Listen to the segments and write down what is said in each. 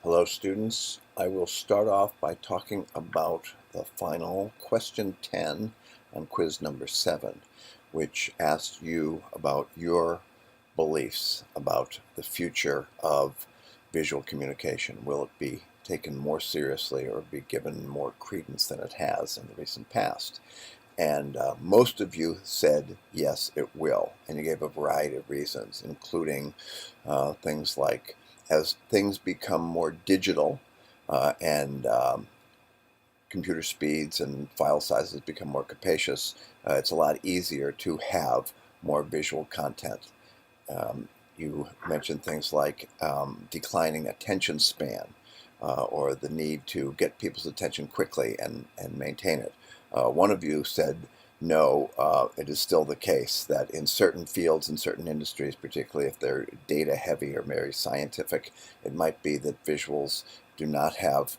Hello students, I will start off by talking about the final question 10 on quiz number 7, which asks you about your beliefs about the future of visual communication. Will it be taken more seriously or be given more credence than it has in the recent past? And most of you said yes, it will, and you gave a variety of reasons, including things like as things become more digital and computer speeds and file sizes become more capacious, it's a lot easier to have more visual content. You mentioned things like declining attention span or the need to get people's attention quickly and maintain it. One of you said, no, it is still the case that in certain fields, in certain industries, particularly if they're data heavy or very scientific, it might be that visuals do not have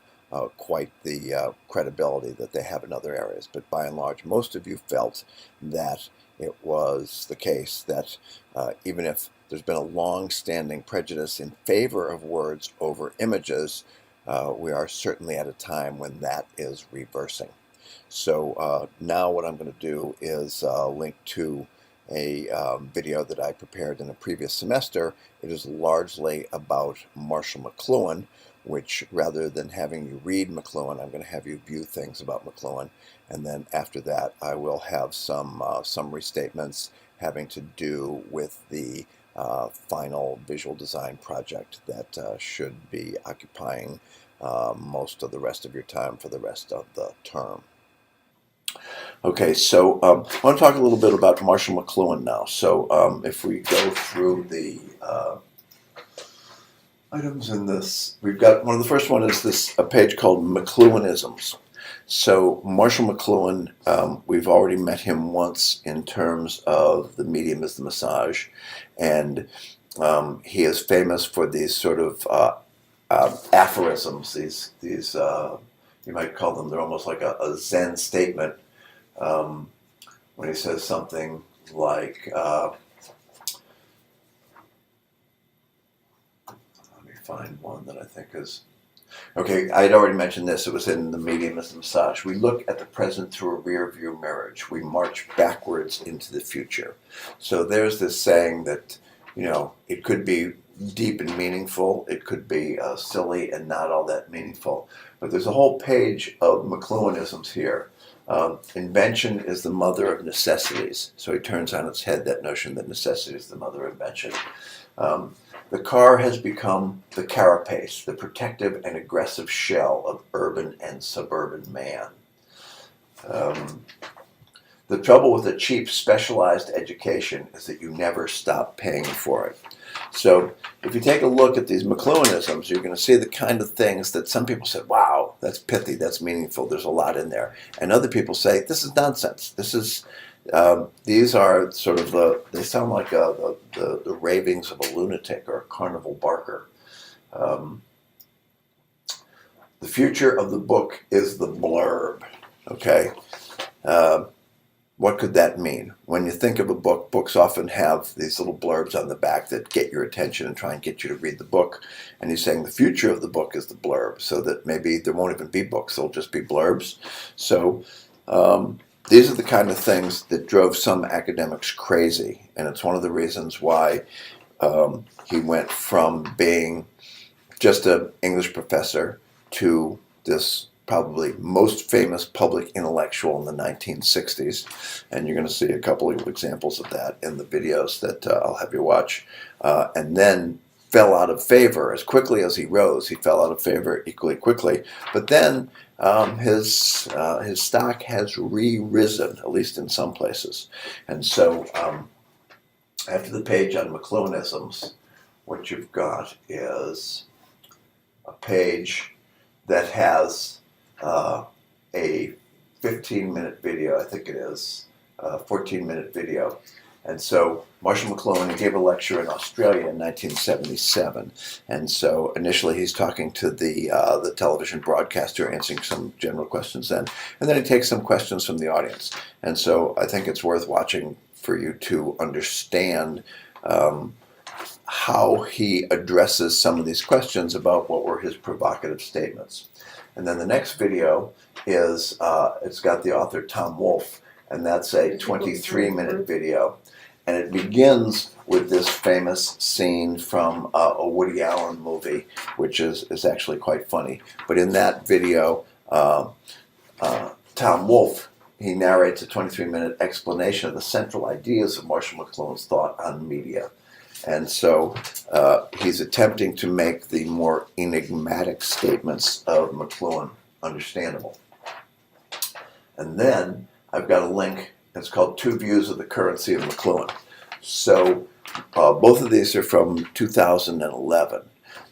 quite the credibility that they have in other areas. But by and large, most of you felt that it was the case that even if there's been a long-standing prejudice in favor of words over images, we are certainly at a time when that is reversing. So now what I'm going to do is link to a video that I prepared in a previous semester. It is largely about Marshall McLuhan, which rather than having you read McLuhan, I'm going to have you view things about McLuhan. And then after that, I will have some summary statements having to do with the final visual design project that should be occupying most of the rest of your time for the rest of the term. Okay, so I want to talk a little bit about Marshall McLuhan now. So if we go through the items in this, we've got one of the first one is this a page called McLuhanisms. So Marshall McLuhan, we've already met him once in terms of the medium is the massage, and he is famous for these sort of aphorisms. These you might call them. They're almost like a Zen statement. When he says something like, let me find one that I think is, okay, I had already mentioned this, it was in the medium as the massage. We look at the present through a rear view mirror. We march backwards into the future. So there's this saying that, you know, it could be deep and meaningful, it could be silly and not all that meaningful. But there's a whole page of McLuhanisms here. Invention is the mother of necessities. So he turns on its head that notion that necessity is the mother of invention. The car has become the carapace, the protective and aggressive shell of urban and suburban man. The trouble with a cheap, specialized education is that you never stop paying for it. So if you take a look at these McLuhanisms, you're going to see the kind of things that some people said, wow, that's pithy, that's meaningful, there's a lot in there. And other people say, this is nonsense. This is, these are sort of they sound like the ravings of a lunatic or a carnival barker. The future of the book is the blurb, okay? What could that mean? When you think of a book, books often have these little blurbs on the back that get your attention and try and get you to read the book. And he's saying the future of the book is the blurb, so that maybe there won't even be books, there'll just be blurbs. So these are the kind of things that drove some academics crazy. And it's one of the reasons why he went from being just an English professor to this probably most famous public intellectual in the 1960s, and you're going to see a couple of examples of that in the videos that I'll have you watch, and then fell out of favor as quickly as he rose. He fell out of favor equally quickly, but then his stock has re-risen, at least in some places. And so after the page on McLuhanisms, what you've got is a page that has a 15-minute video, I think it is, 14-minute video. And so Marshall McLuhan, he gave a lecture in Australia in 1977. And so initially he's talking to the television broadcaster, answering some general questions then. And then he takes some questions from the audience. And so I think it's worth watching for you to understand how he addresses some of these questions about what were his provocative statements. And then the next video is, it's got the author Tom Wolfe, and that's a 23-minute video. And it begins with this famous scene from a Woody Allen movie, which is actually quite funny. But in that video, Tom Wolfe, he narrates a 23-minute explanation of the central ideas of Marshall McLuhan's thought on media. And so he's attempting to make the more enigmatic statements of McLuhan understandable. And then I've got a link. It's called Two Views of the Currency of McLuhan. So both of these are from 2011.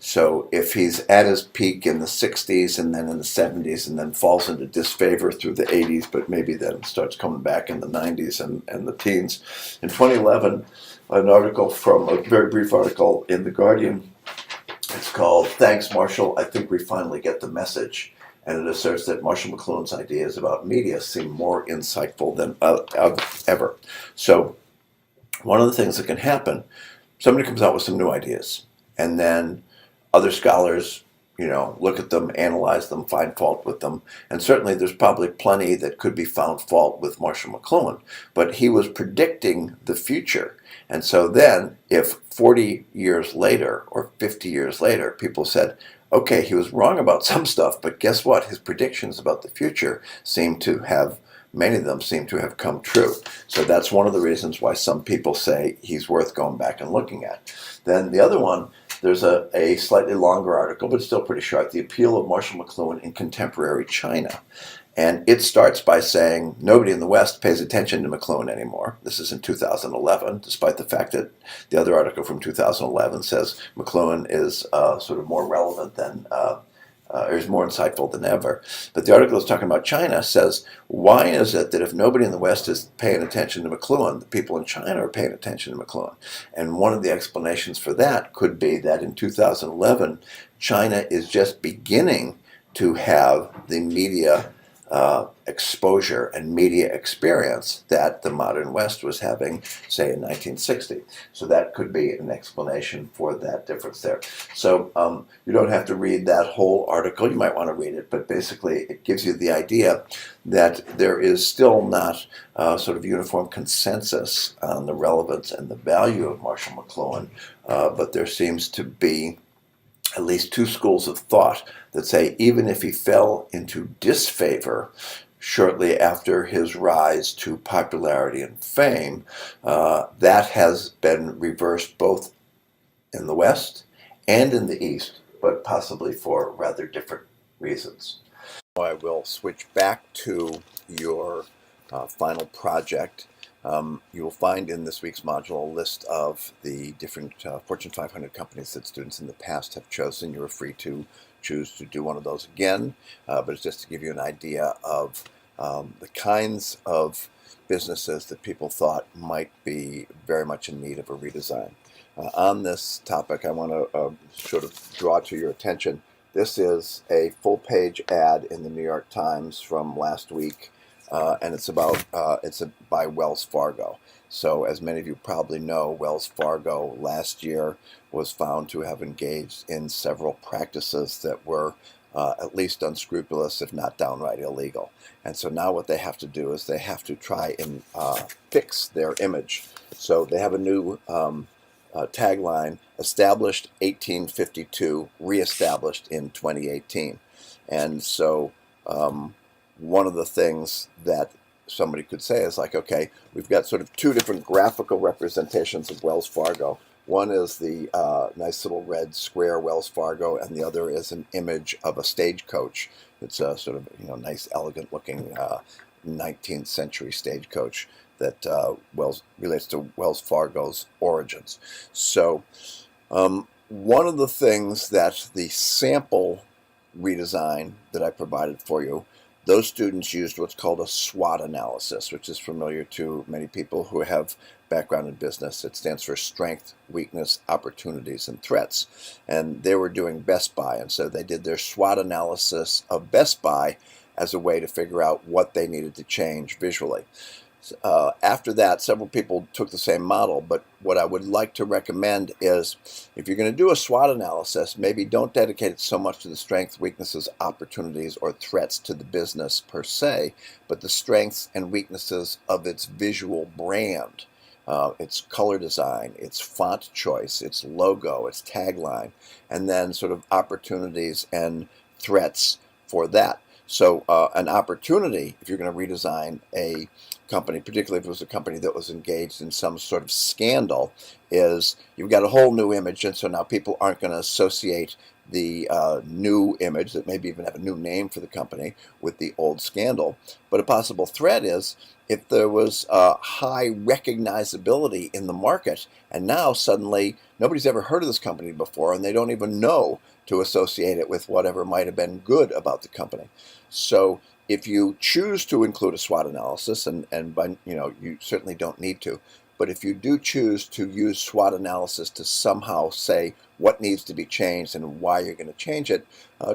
So if he's at his peak in the 60s and then in the 70s and then falls into disfavor through the 80s, but maybe then starts coming back in the 90s and the teens. In 2011, an article from a very brief article in The Guardian, it's called "Thanks, Marshall, I think we finally get the message." And it asserts that Marshall McLuhan's ideas about media seem more insightful than ever. So one of the things that can happen, somebody comes out with some new ideas, and then other scholars, look at them, analyze them, find fault with them. And certainly there's probably plenty that could be found fault with Marshall McLuhan. But he was predicting the future. And so then if 40 years later or 50 years later, people said, okay, he was wrong about some stuff, but guess what? His predictions about the future many of them seem to have come true. So that's one of the reasons why some people say he's worth going back and looking at. Then the other one, there's a slightly longer article, but still pretty short, The Appeal of Marshall McLuhan in Contemporary China. And it starts by saying nobody in the West pays attention to McLuhan anymore. This is in 2011, despite the fact that the other article from 2011 says McLuhan is sort of more relevant than, or is more insightful than ever. But the article is talking about China, says, why is it that if nobody in the West is paying attention to McLuhan, the people in China are paying attention to McLuhan? And one of the explanations for that could be that in 2011, China is just beginning to have the media exposure and media experience that the modern West was having, say, in 1960. So that could be an explanation for that difference there. So you don't have to read that whole article. You might want to read it, but basically it gives you the idea that there is still not sort of uniform consensus on the relevance and the value of Marshall McLuhan, but there seems to be at least two schools of thought that say even if he fell into disfavor shortly after his rise to popularity and fame, that has been reversed both in the West and in the East, but possibly for rather different reasons. I will switch back to your final project. You will find in this week's module a list of the different Fortune 500 companies that students in the past have chosen. You are free to choose to do one of those again, but it's just to give you an idea of the kinds of businesses that people thought might be very much in need of a redesign. On this topic, I want to sort of draw to your attention. This is a full-page ad in the New York Times from last week. And it's by Wells Fargo. So as many of you probably know, Wells Fargo last year was found to have engaged in several practices that were at least unscrupulous, if not downright illegal. And so now what they have to do is they have to try and fix their image. So they have a new tagline, established 1852, reestablished in 2018. And so one of the things that somebody could say is like, okay, we've got sort of two different graphical representations of Wells Fargo. One is the nice little red square Wells Fargo, and the other is an image of a stagecoach. It's a sort of nice, elegant looking 19th century stagecoach that relates to Wells Fargo's origins. So one of the things that the sample redesign that I provided for you, those students used what's called a SWOT analysis, which is familiar to many people who have background in business. It stands for strength, weakness, opportunities, and threats. And they were doing Best Buy, and so they did their SWOT analysis of Best Buy as a way to figure out what they needed to change visually. After that, several people took the same model, but what I would like to recommend is if you're going to do a SWOT analysis, maybe don't dedicate it so much to the strengths, weaknesses, opportunities, or threats to the business per se, but the strengths and weaknesses of its visual brand, its color design, its font choice, its logo, its tagline, and then sort of opportunities and threats for that. So an opportunity, if you're going to redesign a company, particularly if it was a company that was engaged in some sort of scandal, is you've got a whole new image, and so now people aren't going to associate the new image that maybe even have a new name for the company with the old scandal. But a possible threat is if there was high recognizability in the market, and now suddenly nobody's ever heard of this company before, and they don't even know to associate it with whatever might have been good about the company. So if you choose to include a SWOT analysis, and by, you certainly don't need to, but if you do choose to use SWOT analysis to somehow say what needs to be changed and why you're going to change it,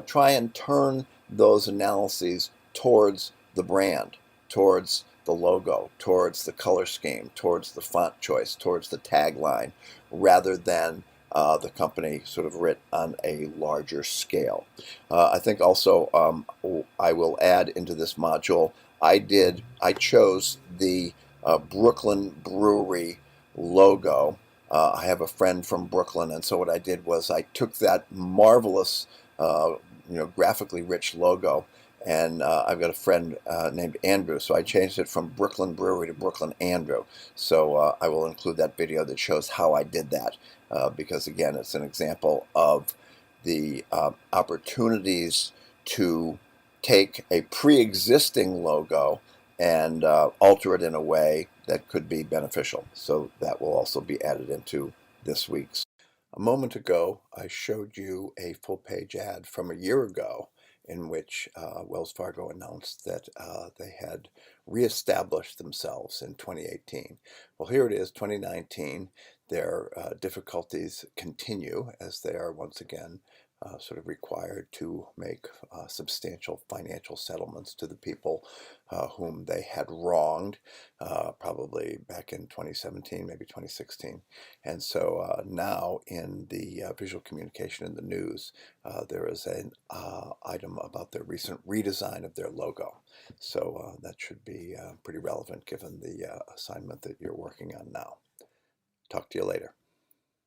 try and turn those analyses towards the brand, towards the logo, towards the color scheme, towards the font choice, towards the tagline, rather than the company sort of writ on a larger scale. I think also I will add into this module, I chose the Brooklyn Brewery logo. I have a friend from Brooklyn, and so what I did was I took that marvelous, graphically rich logo, and I've got a friend named Andrew, so I changed it from Brooklyn Brewery to Brooklyn Andrew. So I will include that video that shows how I did that, because again, it's an example of the opportunities to take a pre-existing logo and alter it in a way that could be beneficial. So that will also be added into this week's. A moment ago, I showed you a full-page ad from a year ago in which Wells Fargo announced that they had reestablished themselves in 2018. Well, here it is, 2019. Their difficulties continue as they are once again sort of required to make substantial financial settlements to the people whom they had wronged, probably back in 2017, maybe 2016. And so now in the visual communication in the news, there is an item about their recent redesign of their logo. So that should be pretty relevant given the assignment that you're working on now. Talk to you later.